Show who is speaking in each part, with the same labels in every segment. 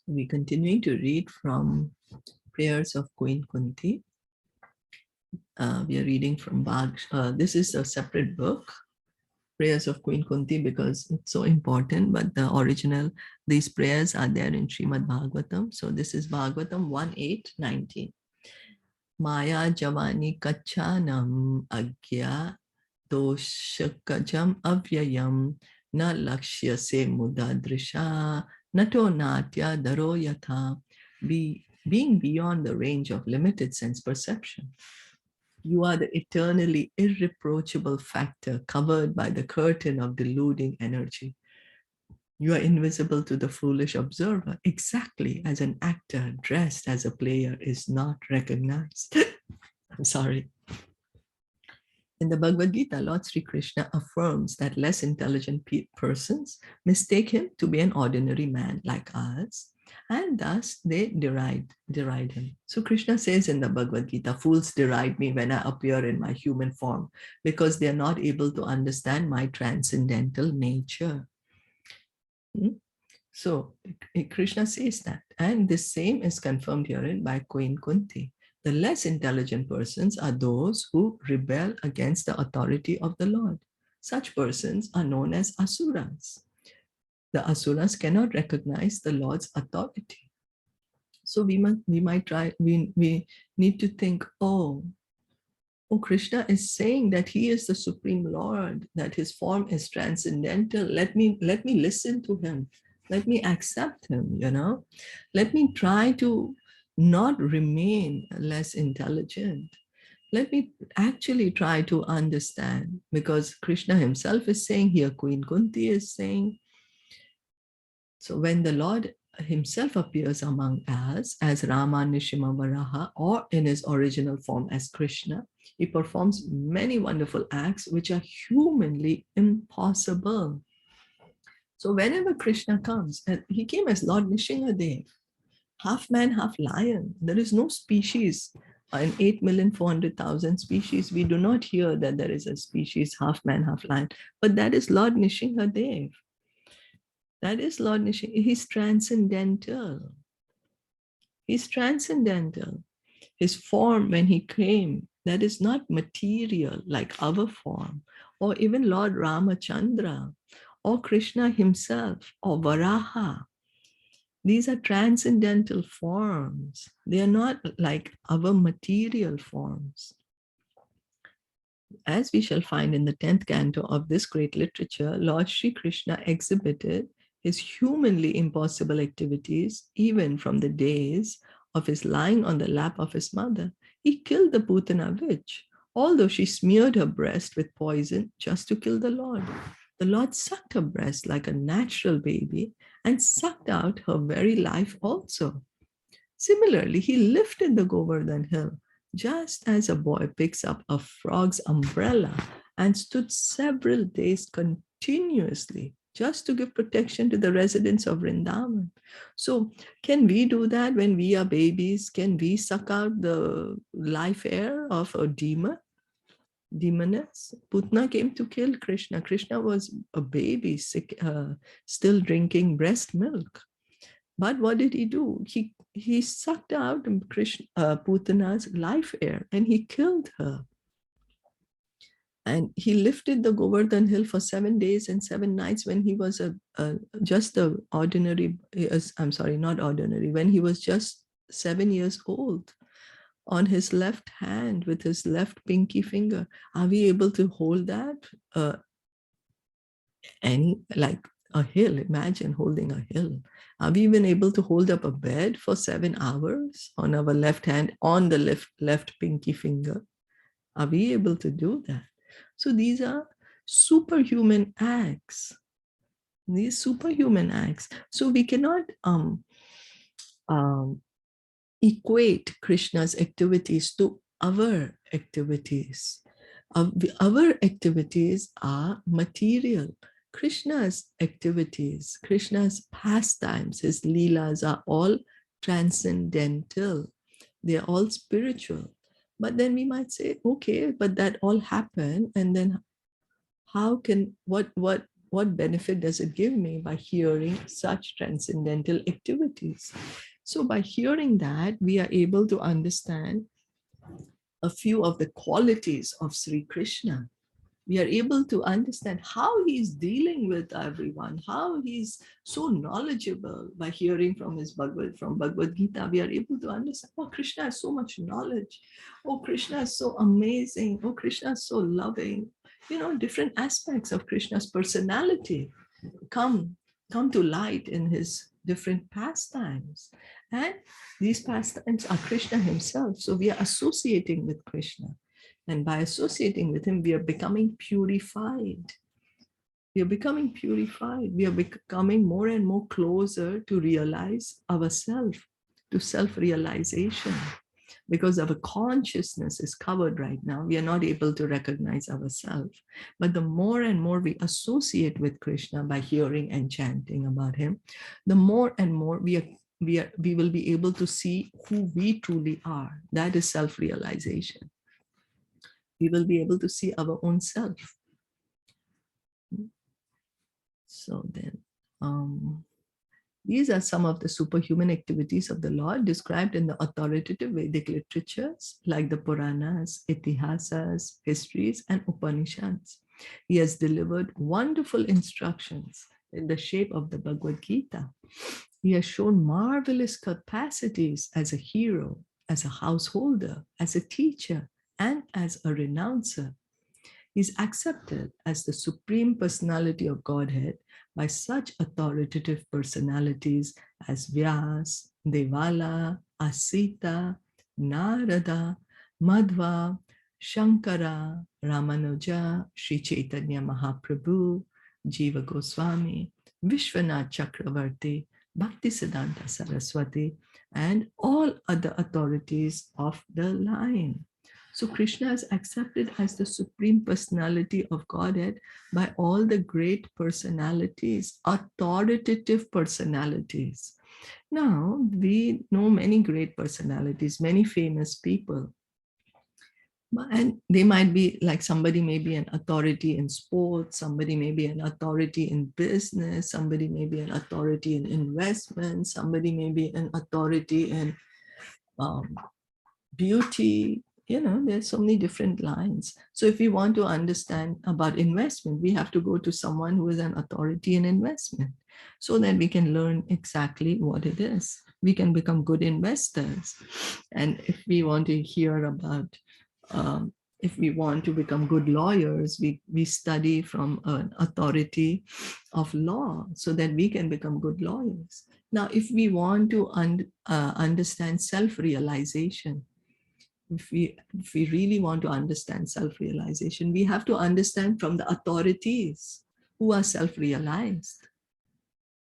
Speaker 1: We continue to read from Prayers of Queen Kunti. We are reading from this is a separate book, Prayers of Queen Kunti, because it's so important, but the original, these prayers are there in Srimad Bhagavatam. So this is Bhagavatam 1.8.19. Maya Javani Kachanam Agya Doshakajam Avyayam Na Lakshya Se Muda Drisha Nato Natya Daro Yatha. Being beyond the range of limited sense perception. You are the eternally irreproachable factor covered by the curtain of deluding energy. You are invisible to the foolish observer, exactly as an actor dressed as a player is not recognized. I'm sorry. In the Bhagavad Gita, Lord Sri Krishna affirms that less intelligent persons mistake him to be an ordinary man like us, and thus they deride him. So Krishna says in the Bhagavad Gita, fools deride me when I appear in my human form because they are not able to understand my transcendental nature. So Krishna says that, and the same is confirmed herein by Queen Kunti. The less intelligent persons are those who rebel against the authority of the Lord. Such persons are known as asuras. The asuras cannot recognize the Lord's authority. So we need to think, oh, Krishna is saying that he is the Supreme Lord, that his form is transcendental. Let me listen to him. Let me accept him, Let me try to not remain less intelligent. Let me actually try to understand, because Krishna himself is saying here, Queen Kunti is saying. So when the Lord himself appears among us as Rama Nishima Varaha, or in his original form as Krishna, he performs many wonderful acts which are humanly impossible. So whenever Krishna comes, and he came as Lord Nishingadev, half man, half lion. There is no species. In 8,400,000 species, we do not hear that there is a species half man, half lion. But that is Lord Nishingadev. That is Lord Nishingadev. He's transcendental. He's transcendental. His form when he came, that is not material like our form, or even Lord Ramachandra, or Krishna himself, or Varaha. These are transcendental forms. They are not like our material forms. As we shall find in the 10th canto of this great literature, Lord Sri Krishna exhibited his humanly impossible activities even from the days of his lying on the lap of his mother. He killed the Putana witch, although she smeared her breast with poison just to kill the Lord. The Lord sucked her breast like a natural baby and sucked out her very life also. Similarly, he lifted the Govardhan hill just as a boy picks up a frog's umbrella and stood several days continuously just to give protection to the residents of Vrindavan. So can we do that when we are babies? Can we suck out the life air of a demoness? Putna came to kill Krishna. Krishna was a baby, sick, still drinking breast milk. But what did he do? He sucked out Putana's life air and he killed her. And he lifted the Govardhan hill for 7 days and 7 nights when he was just a ordinary, I'm sorry, not ordinary, when he was just 7 years old, on his left hand with his left pinky finger. Are we able to hold that? Like a hill, imagine holding a hill. Are we even able to hold up a bed for 7 hours on our left hand, on the left pinky finger? Are we able to do that? So these are superhuman acts. These superhuman acts. So we cannot equate Krishna's activities to our activities. Our activities are material. Krishna's activities, Krishna's pastimes, his leelas are all transcendental. They are all spiritual. But then we might say, okay, but that all happened, and then how can what what benefit does it give me by hearing such transcendental activities? So by hearing that, we are able to understand a few of the qualities of Sri Krishna. We are able to understand how he's dealing with everyone, how he's so knowledgeable. By hearing from from Bhagavad Gita, we are able to understand, oh, Krishna has so much knowledge. Oh, Krishna is so amazing. Oh, Krishna is so loving. You know, different aspects of Krishna's personality come come to light in his different pastimes. And these pastimes are Krishna himself. So we are associating with Krishna. And by associating with him, we are becoming purified. We are becoming purified. We are becoming more and more closer to realize ourselves, to self-realization. Because our consciousness is covered right now, we are not able to recognize ourselves. But the more and more we associate with Krishna by hearing and chanting about him, the more and more we will be able to see who we truly are. That is self-realization. We will be able to see our own self. So then, these are some of the superhuman activities of the Lord described in the authoritative Vedic literatures like the Puranas, Itihasas, histories, and Upanishads. He has delivered wonderful instructions in the shape of the Bhagavad Gita. He has shown marvelous capacities as a hero, as a householder, as a teacher, and as a renouncer. He is accepted as the Supreme Personality of Godhead by such authoritative personalities as Vyas, Devala, Asita, Narada, Madhva, Shankara, Ramanuja, Sri Chaitanya Mahaprabhu, Jiva Goswami, Vishwanath Chakravarti, Bhaktisiddhanta Saraswati, and all other authorities of the line. So Krishna is accepted as the Supreme Personality of Godhead by all the great personalities, authoritative personalities. Now, we know many great personalities, many famous people. And they might be like, somebody may be an authority in sports, somebody may be an authority in business, somebody may be an authority in investment, somebody may be an authority in beauty. You know, there's so many different lines. So if we want to understand about investment, we have to go to someone who is an authority in investment, so that we can learn exactly what it is. We can become good investors. And if we want to hear about, if we want to become good lawyers, we study from an authority of law so that we can become good lawyers. Now, if we want to understand self-realization, if we really want to understand self-realization, we have to understand from the authorities who are self-realized,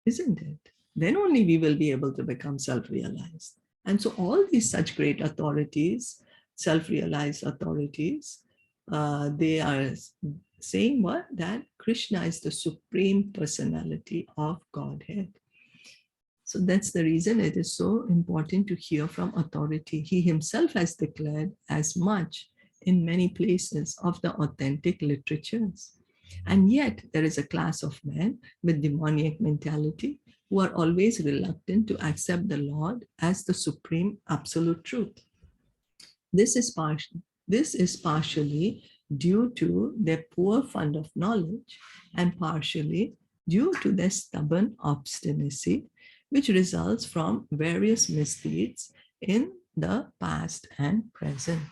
Speaker 1: isn't it? Then only we will be able to become self-realized. And so all these such great authorities, self-realized authorities, they are saying what? That Krishna is the Supreme Personality of Godhead. So that's the reason it is so important to hear from authority. He himself has declared as much in many places of the authentic literatures. And yet there is a class of men with demoniac mentality who are always reluctant to accept the Lord as the supreme absolute truth. This is partially due to their poor fund of knowledge and partially due to their stubborn obstinacy, which results from various misdeeds in the past and present.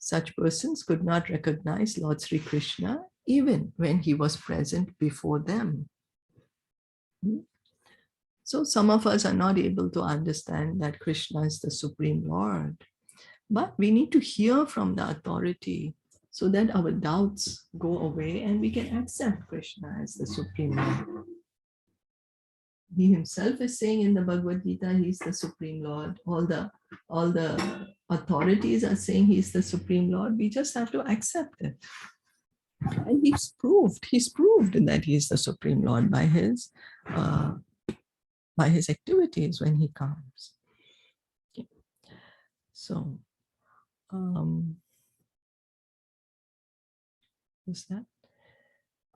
Speaker 1: Such persons could not recognize Lord Sri Krishna even when he was present before them. So some of us are not able to understand that Krishna is the Supreme Lord, but we need to hear from the authority so that our doubts go away and we can accept Krishna as the Supreme Lord. He himself is saying in the Bhagavad Gita, he's the Supreme Lord. All the authorities are saying he's the Supreme Lord. We just have to accept it. And he's proved that he's the Supreme Lord by his activities when he comes. Okay. So, what's that?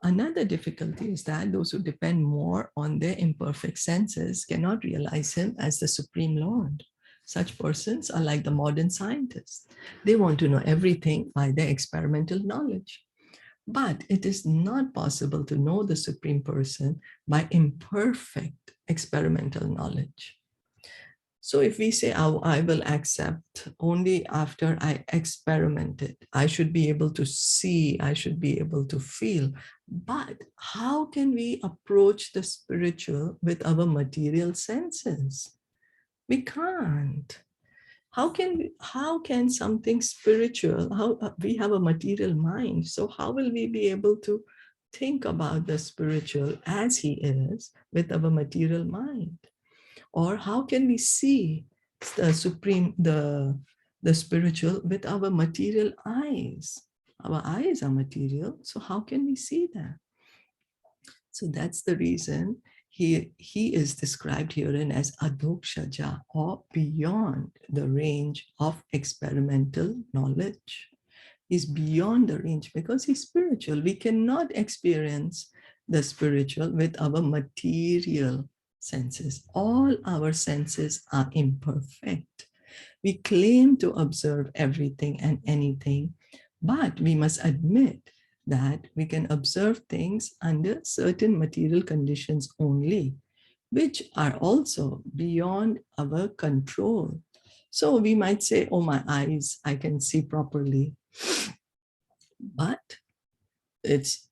Speaker 1: Another difficulty is that those who depend more on their imperfect senses cannot realize him as the Supreme Lord. Such persons are like the modern scientists. They want to know everything by their experimental knowledge. But it is not possible to know the Supreme Person by imperfect experimental knowledge. So if we say, oh, I will accept only after I experimented, I should be able to see, I should be able to feel. But how can we approach the spiritual with our material senses? We can't. How can something spiritual, how we have a material mind, so how will we be able to think about the spiritual as he is with our material mind? Or how can we see the supreme, the spiritual with our material eyes? Our eyes are material, so how can we see that? So that's the reason he is described herein as adokshaja, or beyond the range of experimental knowledge. He's beyond the range because he's spiritual. We cannot experience the spiritual with our material senses. All our senses are imperfect. We claim to observe everything and anything, but we must admit that we can observe things under certain material conditions only, which are also beyond our control. So we might say, oh, my eyes, I can see properly. But it's,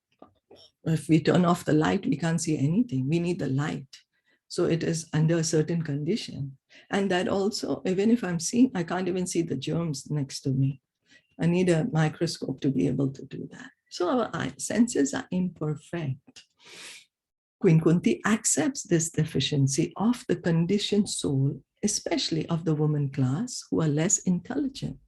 Speaker 1: if we turn off the light, we can't see anything. We need the light. So it is under a certain condition. And that also, even if I'm seeing, I can't even see the germs next to me. I need a microscope to be able to do that. So our senses are imperfect. Queen Kunti accepts this deficiency of the conditioned soul, especially of the woman class who are less intelligent.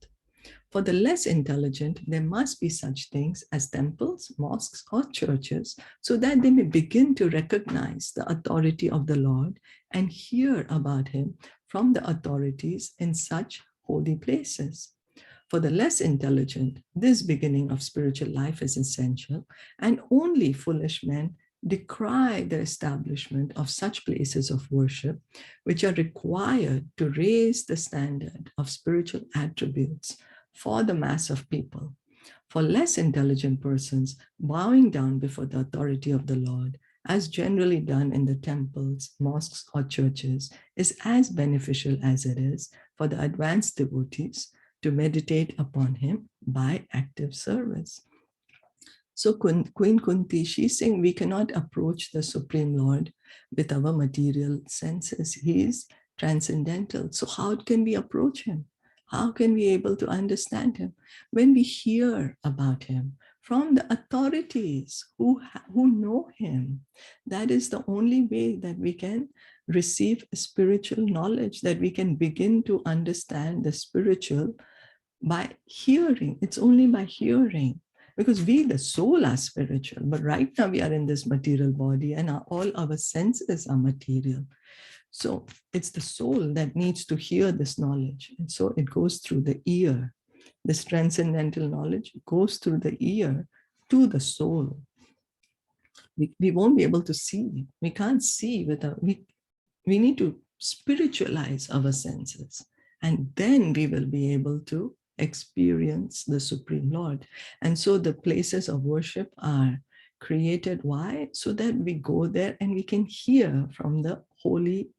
Speaker 1: For the less intelligent, there must be such things as temples, mosques, or churches, so that they may begin to recognize the authority of the Lord and hear about him from the authorities in such holy places. For the less intelligent, this beginning of spiritual life is essential, and only foolish men decry the establishment of such places of worship, which are required to raise the standard of spiritual attributes for the mass of people. For less intelligent persons, bowing down before the authority of the Lord, as generally done in the temples, mosques, or churches, is as beneficial as it is for the advanced devotees to meditate upon him by active service. So Queen Kunti, she's saying we cannot approach the Supreme Lord with our material senses. He is transcendental. So how can we approach him? How can we be able to understand him? When we hear about him from the authorities who know him, that is the only way that we can receive spiritual knowledge, that we can begin to understand the spiritual by hearing. It's only by hearing, because we, the soul, are spiritual. But right now we are in this material body, and all our senses are material. So it's the soul that needs to hear this knowledge. And so it goes through the ear. This transcendental knowledge goes through the ear to the soul. We won't be able to see. We can't see without, we need to spiritualize our senses. And then we will be able to experience the Supreme Lord. And so the places of worship are created. Why? So that we go there and we can hear from the holy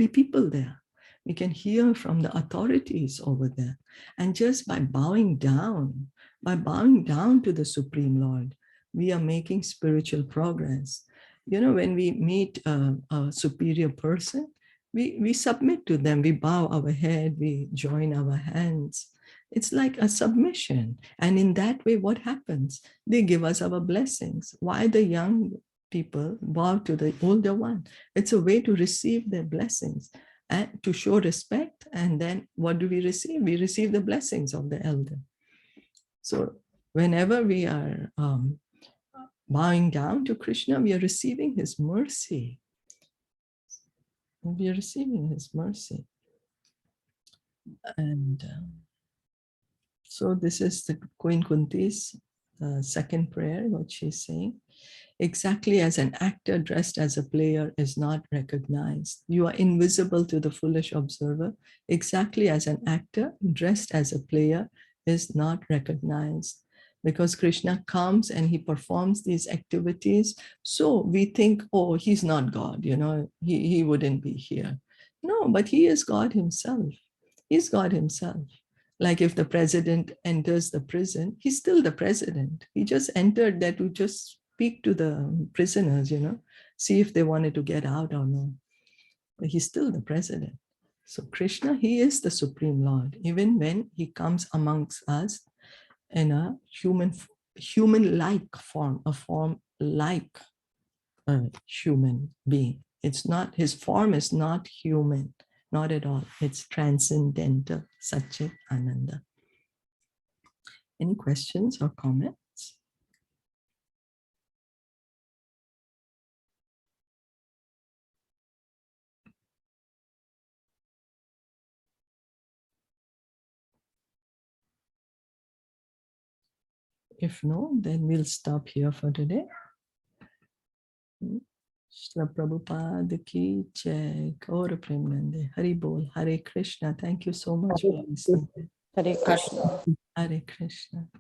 Speaker 1: people there. We can hear from the authorities over there. And just by bowing down to the Supreme Lord, we are making spiritual progress. You know, when we meet a superior person, we submit to them, we bow our head, we join our hands. It's like a submission. And in that way, what happens? They give us our blessings. Why the young people bow to the older one? It's a way to receive their blessings and to show respect. And then what do we receive? We receive the blessings of the elder. So whenever we are bowing down to Krishna, we are receiving his mercy. We are receiving his mercy. And so this is the Queen Kunti's second prayer, what she's saying. Exactly as an actor dressed as a player is not recognized. You are invisible to the foolish observer, exactly as an actor dressed as a player is not recognized. Because Krishna comes and he performs these activities, so we think, oh, he's not God, he wouldn't be here. No, but he is God himself. He's God himself. Like if the president enters the prison, he's still the president. He just entered that to just speak to the prisoners, see if they wanted to get out or no. But he's still the president. So Krishna, he is the Supreme Lord, even when he comes amongst us in a human-like form, a form like a human being. It's not, his form is not human, not at all. It's transcendental, Satchit Ananda. Any questions or comments? If no, then we'll stop here for today. Shila Prabhupada ki jai. Gaura Premanande. Hari Bol. Hare Krishna. Thank you so much for listening.
Speaker 2: Hare Krishna.
Speaker 1: Hare Krishna.